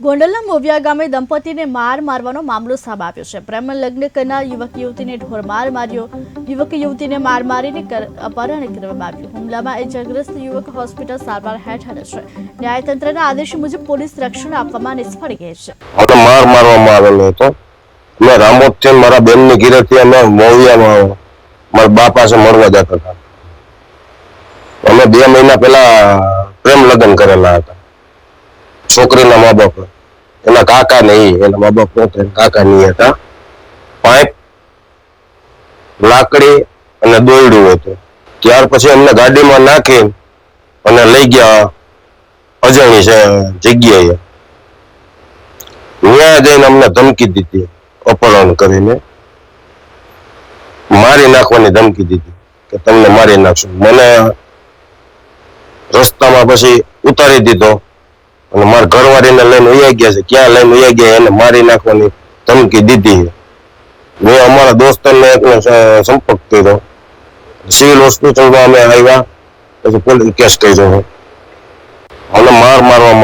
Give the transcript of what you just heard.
ગોંડલના મોવિયા ગામે દંપતીને માર મારવાનો મામલો સામે આવ્યો છે. પ્રેમ લગ્ન કરનાર યુવક યુવતીને ઢોર માર માર્યો. યુવક યુવતીને માર મારીને અપહરણ કરવામાં આવ્યું. હુમલામાં ઇજાગ્રસ્ત યુવક હોસ્પિટલ સારવાર હેઠળ છે. ન્યાયતંત્રના આદેશ મુજબ પોલીસ રક્ષણ આપવામાં નિષ્ફળ ગઈ છે. મને માર મારવામાં આવેલો હતો. મેં રામોદથી મારા બેનની ઘરેથી અમે મોવિયામાં મારા બા પાસે મળવા જતા હતા. અમે 2 મહિના પહેલા પ્રેમ લગ્ન કરેલા હતા. છોકરીના મા બાપ એના કાકા નહીં, એના મા બાપ નહોતા, કાકા નહીં હતા. પાઇપ, લાકડી અને દોરડું હતું. ત્યાર પછી અમને ગાડીમાં નાખી અને લઈ ગયા અજાણી જગ્યાએ. ત્યાં જઈને અમને ધમકી દીધી, અપહરણ કરીને મારી નાખવાની ધમકી દીધી કે તમને મારી નાખશું. મને રસ્તામાં પછી ઉતારી દીધો અને મારા ઘરવાળીને લઈને ઉયા ગયા છે. ક્યાં લઈને ઉયા ગયા એને મારી નાખવાની ધમકી દીધી. મેં અમારા દોસ્તને એકનો સંપર્ક કર્યો. સિવિલ હોસ્પિટલમાં અમે આવ્યા, પછી પોલીસ કેસ કર્યો. મને મારવામાં